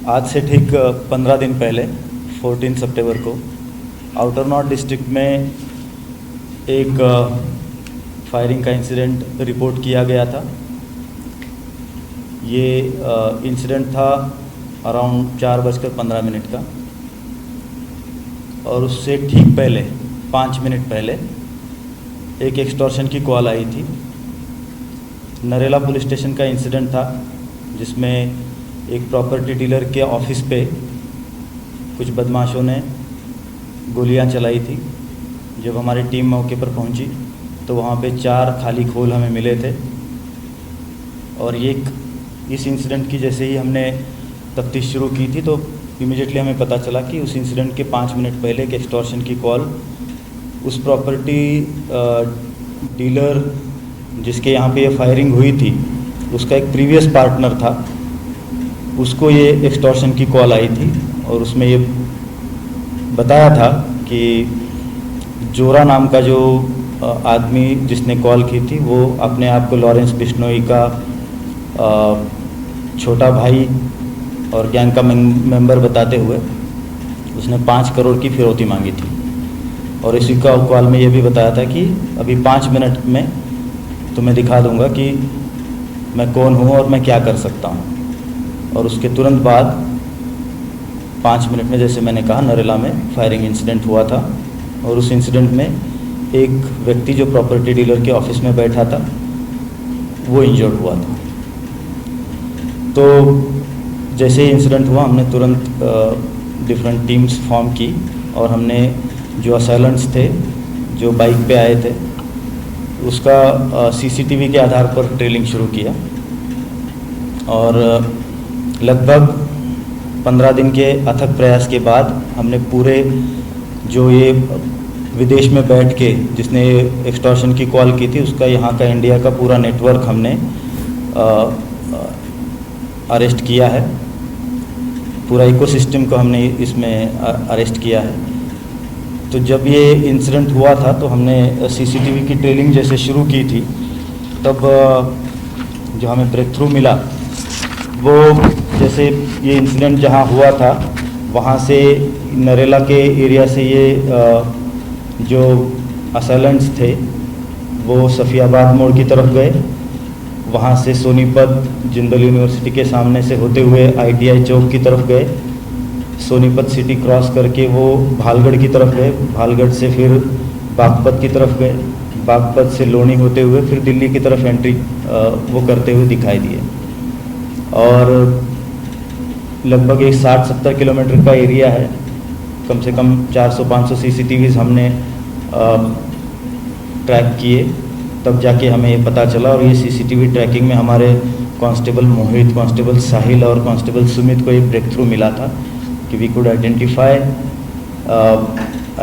आज से ठीक 15 दिन पहले 14 सितंबर को आउटर नॉर्थ डिस्ट्रिक्ट में एक फायरिंग का इंसिडेंट रिपोर्ट किया गया था। ये इंसिडेंट था अराउंड 4:15 का, और उससे ठीक पहले 5 मिनट पहले एक एक्सटॉर्शन की कॉल आई थी। नरेला पुलिस स्टेशन का इंसिडेंट था, जिसमें एक प्रॉपर्टी डीलर के ऑफिस पे कुछ बदमाशों ने गोलियां चलाई थी। जब हमारी टीम मौके पर पहुंची तो वहां पे 4 खाली खोल हमें मिले थे, और इस इंसिडेंट की जैसे ही हमने तफ्तीश शुरू की थी तो इमीडिएटली हमें पता चला कि उस इंसिडेंट के 5 मिनट पहले एक एक्सटॉर्शन की कॉल उस प्रॉपर्टी डीलर जिसके यहाँ पे ये फायरिंग हुई थी, उसका एक प्रीवियस पार्टनर था, उसको ये एक्सटॉर्शन की कॉल आई थी। और उसमें ये बताया था कि जोरा नाम का जो आदमी जिसने कॉल की थी वो अपने आप को लॉरेंस बिश्नोई का छोटा भाई और गैंग का मेंबर बताते हुए उसने 5 करोड़ की फिरौती मांगी थी। और इसी का कॉल में ये भी बताया था कि अभी 5 मिनट में तुम्हें दिखा दूंगा कि मैं कौन हूँ और मैं क्या कर सकता हूँ। और उसके तुरंत बाद 5 मिनट में, जैसे मैंने कहा, नरेला में फायरिंग इंसिडेंट हुआ था। और उस इंसिडेंट में एक व्यक्ति जो प्रॉपर्टी डीलर के ऑफिस में बैठा था वो इंजर्ड हुआ था। तो जैसे ही इंसिडेंट हुआ हमने तुरंत डिफरेंट टीम्स फॉर्म की, और हमने जो असैलेंट्स थे जो बाइक पे आए थे उसका सीसीटीवी के आधार पर ट्रेलिंग शुरू किया। और लगभग 15 दिन के अथक प्रयास के बाद हमने पूरे जो ये विदेश में बैठ के जिसने एक्सटॉर्शन की कॉल की थी उसका यहाँ का इंडिया का पूरा नेटवर्क हमने अरेस्ट किया है। पूरा इकोसिस्टम को हमने इसमें अरेस्ट किया है। तो जब ये इंसिडेंट हुआ था तो हमने सीसीटीवी की ट्रेलिंग जैसे शुरू की थी, तब जो हमें ब्रेक थ्रू मिला वो जैसे ये इंसिडेंट जहाँ हुआ था वहाँ से नरेला के एरिया से ये जो असैलेंट्स थे वो सफियाबाद मोड़ की तरफ गए। वहाँ से सोनीपत जिंदल यूनिवर्सिटी के सामने से होते हुए ITI चौक की तरफ गए। सोनीपत सिटी क्रॉस करके वो भालगढ़ की तरफ गए। भालगढ़ से फिर बागपत की तरफ गए। बागपत से लोनी होते हुए फिर दिल्ली की तरफ एंट्री वो करते हुए दिखाई दिए। और लगभग एक 60-70 किलोमीटर का एरिया है। कम से कम 400-500 CCTVs हमने ट्रैक किए, तब जाके हमें ये पता चला। और ये CCTV ट्रैकिंग में हमारे कांस्टेबल मोहित, कांस्टेबल साहिल और कांस्टेबल सुमित को एक ब्रेक थ्रू मिला था कि we could identify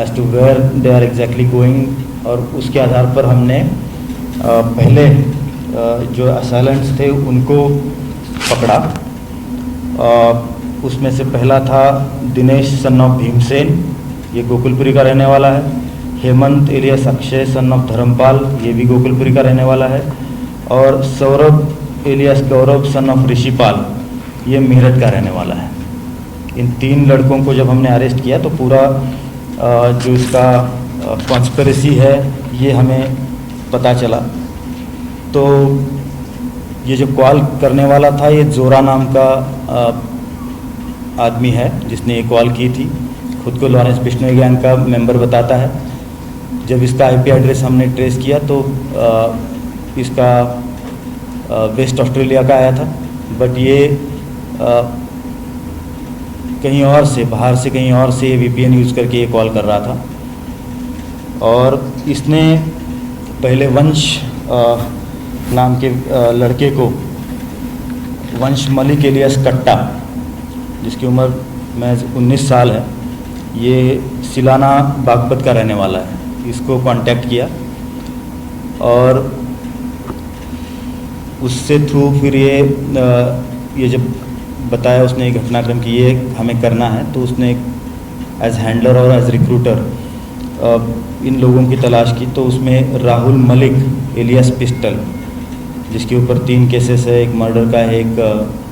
as to where they are exactly going. और उसके आधार पर हमने पहले जो असैलेंट्स थे उनको पकड़ा। उसमें से पहला था दिनेश सन ऑफ भीमसेन, ये गोकुलपुरी का रहने वाला है। Hemant alias Akshay son of Dharampal, ये भी गोकुलपुरी का रहने वाला है। और Saurabh alias Gaurav son of Rishipal, ये मेरठ का रहने वाला है। इन 3 लड़कों को जब हमने अरेस्ट किया तो पूरा जो इसका कॉन्स्पिरेसी है ये हमें पता चला। तो ये जो कॉल करने वाला था ये जोरा नाम का आदमी है जिसने ये कॉल की थी। खुद को लॉरेंस बिश्नोई गैंग का मेंबर बताता है। जब इसका IP एड्रेस हमने ट्रेस किया तो इसका वेस्ट ऑस्ट्रेलिया का आया था, बट ये कहीं और से, बाहर से कहीं और से VPN यूज़ करके ये कॉल कर रहा था। और इसने पहले वंश नाम के लड़के को, वंश मलिक एलियस कट्टा, जिसकी उम्र महज 19 साल है, ये सिलाना बागपत का रहने वाला है, इसको कांटेक्ट किया। और उससे थ्रू फिर ये जब बताया उसने घटनाक्रम कि ये हमें करना है, तो उसने एज हैंडलर और एज रिक्रूटर इन लोगों की तलाश की। तो उसमें राहुल मलिक एलियस पिस्टल, जिसके ऊपर 3 केसेस है, एक मर्डर का है, एक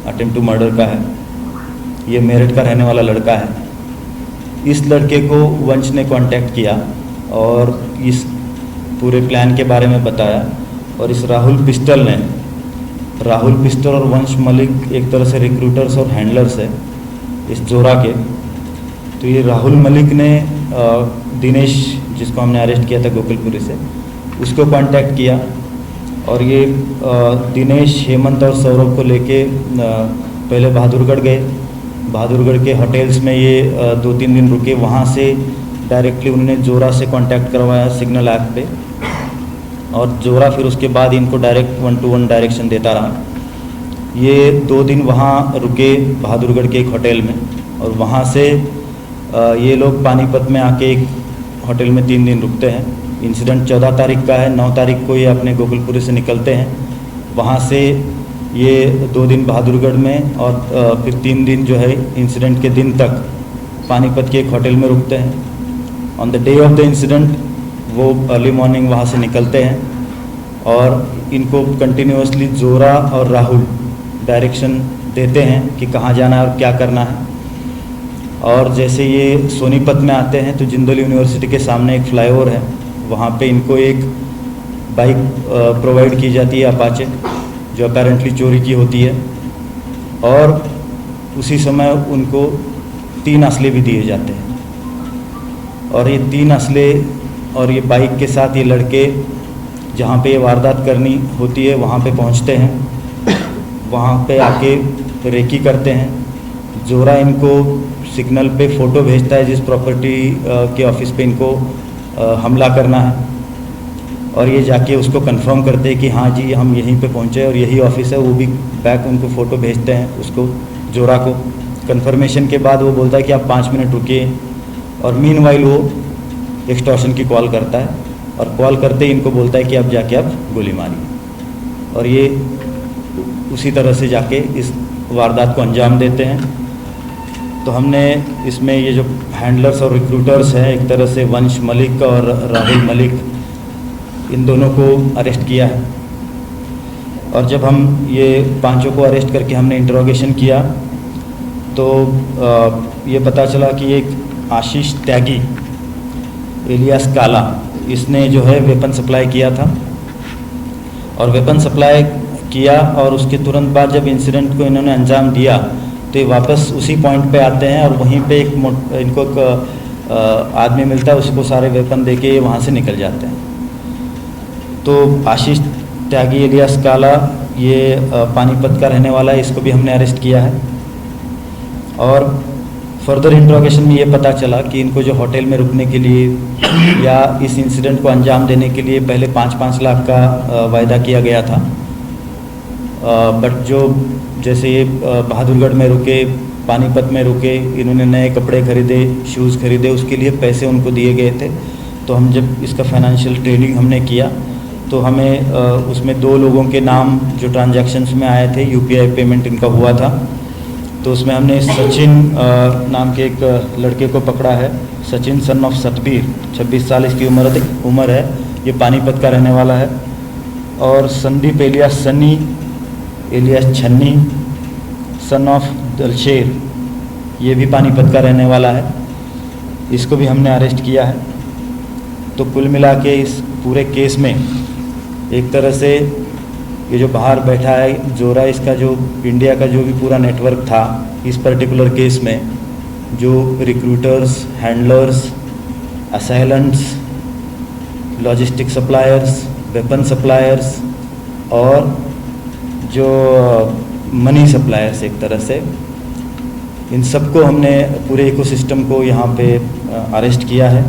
अटेम्प्ट टू मर्डर का है, ये मेरठ का रहने वाला लड़का है। इस लड़के को वंश ने कांटेक्ट किया और इस पूरे प्लान के बारे में बताया। और इस राहुल पिस्टल और वंश मलिक एक तरह से रिक्रूटर्स और हैंडलर्स है इस जोरा के। तो ये राहुल मलिक ने दिनेश, जिसको हमने अरेस्ट किया था गोकुलपुरी से, उसको कांटेक्ट किया। और ये दिनेश, हेमंत और सौरभ को लेके पहले बहादुरगढ़ गए। बहादुरगढ़ के होटल्स में ये 2-3 दिन रुके। वहाँ से डायरेक्टली उन्होंने जोरा से कांटेक्ट करवाया सिग्नल ऐप पे, और जोरा फिर उसके बाद इनको डायरेक्ट 1-to-1 डायरेक्शन देता रहा। ये 2 दिन वहाँ रुके बहादुरगढ़ के एक होटल में, और वहाँ से ये लोग पानीपत में आके एक होटल में 3 दिन रुकते हैं। इंसिडेंट 14 तारीख का है। 9 तारीख को ये अपने गोकुलपुरी से निकलते हैं। वहाँ से ये 2 दिन बहादुरगढ़ में और फिर 3 दिन जो है इंसिडेंट के दिन तक पानीपत के एक होटल में रुकते हैं। On the day of the incident वो अर्ली मॉर्निंग वहाँ से निकलते हैं, और इनको कंटिन्यूसली जोरा और राहुल डायरेक्शन देते हैं कि कहाँ जाना है और क्या करना है। और जैसे ये सोनीपत में आते हैं तो जिंदल यूनिवर्सिटी के सामने एक फ्लाईओवर है, वहाँ पे इनको एक बाइक प्रोवाइड की जाती है अपाचे, जो अपेरेंटली चोरी की होती है। और उसी समय उनको 3 असले भी दिए जाते हैं। और ये 3 असले और ये बाइक के साथ ये लड़के जहाँ पे ये वारदात करनी होती है वहाँ पे पहुँचते हैं। वहाँ पे आके रेकी करते हैं। जोरा इनको सिग्नल पे फ़ोटो भेजता है जिस प्रॉपर्टी के ऑफिस पे इनको हमला करना है, और ये जाके उसको कंफर्म करते हैं कि हाँ जी हम यहीं पे पहुँचे और यही ऑफिस है। वो भी बैक उनको फ़ोटो भेजते हैं उसको, जोरा को। कंफर्मेशन के बाद वो बोलता है कि आप 5 मिनट रुकिए, और मीनवाइल वो एक्सटॉर्शन की कॉल करता है, और कॉल करते ही इनको बोलता है कि आप जाके आप गोली मारिए। और ये उसी तरह से जाके इस वारदात को अंजाम देते हैं। तो हमने इसमें ये जो हैंडलर्स और रिक्रूटर्स हैं, एक तरह से वंश मलिक और राहुल मलिक, इन दोनों को अरेस्ट किया है। और जब हम ये 5 को अरेस्ट करके हमने इंटरोगेशन किया तो ये पता चला कि एक आशीष त्यागी एलियास काला, इसने जो है वेपन सप्लाई किया था। और वेपन सप्लाई किया और उसके तुरंत बाद जब इंसिडेंट को इन्होंने अंजाम दिया तो ये वापस उसी पॉइंट पे आते हैं, और वहीं पे इनको एक आदमी मिलता है, उसको सारे वेपन देके वहाँ से निकल जाते हैं। तो आशीष त्यागी एलियास काला ये पानीपत का रहने वाला है, इसको भी हमने अरेस्ट किया है। और फर्दर इंट्रोगेशन में ये पता चला कि इनको जो होटल में रुकने के लिए या इस इंसिडेंट को अंजाम देने के लिए पहले 5-5 लाख का वायदा किया गया था। बट जो जैसे ये बहादुरगढ़ में रुके, पानीपत में रुके, इन्होंने नए कपड़े खरीदे, शूज़ खरीदे, उसके लिए पैसे उनको दिए गए थे। तो हम जब इसका फाइनेंशियल ट्रेनिंग हमने किया तो हमें उसमें 2 लोगों के नाम जो ट्रांजैक्शंस में आए थे, UPI पेमेंट इनका हुआ था। तो उसमें हमने सचिन नाम के एक लड़के को पकड़ा है, सचिन सन ऑफ सतबीर, 26 साल इसकी उम्र है, ये पानीपत का रहने वाला है। और संदीप एलियास सन्नी एलियास छन्नी सन ऑफ दलशेर, ये भी पानीपत का रहने वाला है, इसको भी हमने अरेस्ट किया है। तो कुल मिला के इस पूरे केस में एक तरह से ये जो बाहर बैठा है जोरा, इसका जो इंडिया का जो भी पूरा नेटवर्क था इस पर्टिकुलर केस में, जो recruiters, handlers, assailants, logistic suppliers, weapon suppliers और जो मनी सप्लायर्स, एक तरह से इन सबको हमने पूरे इकोसिस्टम को यहाँ पे अरेस्ट किया है।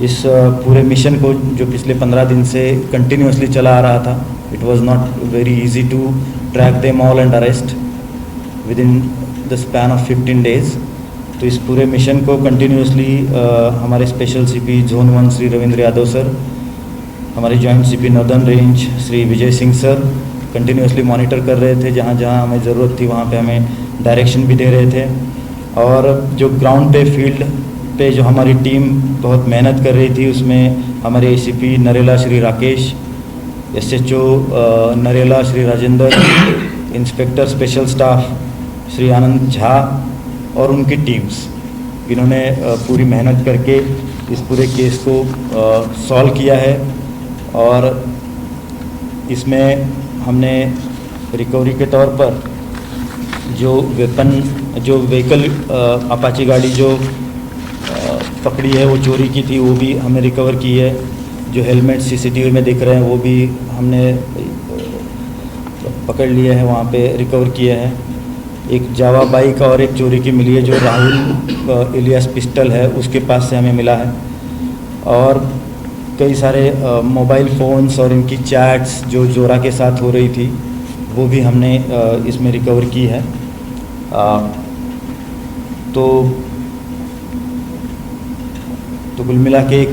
इस पूरे मिशन को जो पिछले 15 दिन से कंटिन्यूसली चला आ रहा था, it was not very easy to track them all and arrest within the span of 15 days. तो इस पूरे मिशन को कंटिन्यूसली हमारे special CP Zone 1 Shri Ravindra Yadav sir, हमारे joint CP northern range Shri Vijay Singh sir continuously monitor कर रहे थे। जहाँ जहाँ हमें ज़रूरत थी वहाँ पे हमें डायरेक्शन भी दे रहे थे। और जो ग्राउंड पे, फील्ड पे जो हमारी टीम बहुत मेहनत कर रही थी, उसमें हमारे ACP Narela Shri Rakesh, SHO Narela Shri Rajendra, inspector special staff Shri Anand Jha और उनकी टीम्स, इन्होंने पूरी मेहनत करके इस पूरे केस को सॉल्व किया है। और इसमें हमने रिकवरी के तौर पर जो व्हीकल अपाची गाड़ी जो पकड़ी है, वो चोरी की थी, वो भी हमने रिकवर की है। जो हेलमेट सीसीटीवी में दिख रहे हैं वो भी हमने पकड़ लिए हैं, वहाँ पे रिकवर किए हैं। एक जावा बाइक और एक चोरी की मिली है जो राहुल इलियास पिस्टल है, उसके पास से हमें मिला है। और कई सारे मोबाइल फ़ोन्स और इनकी चैट्स जो जोरा के साथ हो रही थी वो भी हमने इसमें रिकवर की है। तो कुल मिला के एक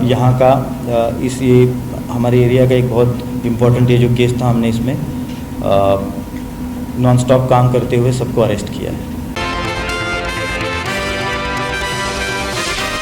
यहाँ का ये हमारे एरिया का एक बहुत इम्पोर्टेंट ये जो केस था, हमने इसमें नॉन स्टॉप काम करते हुए सबको अरेस्ट किया है।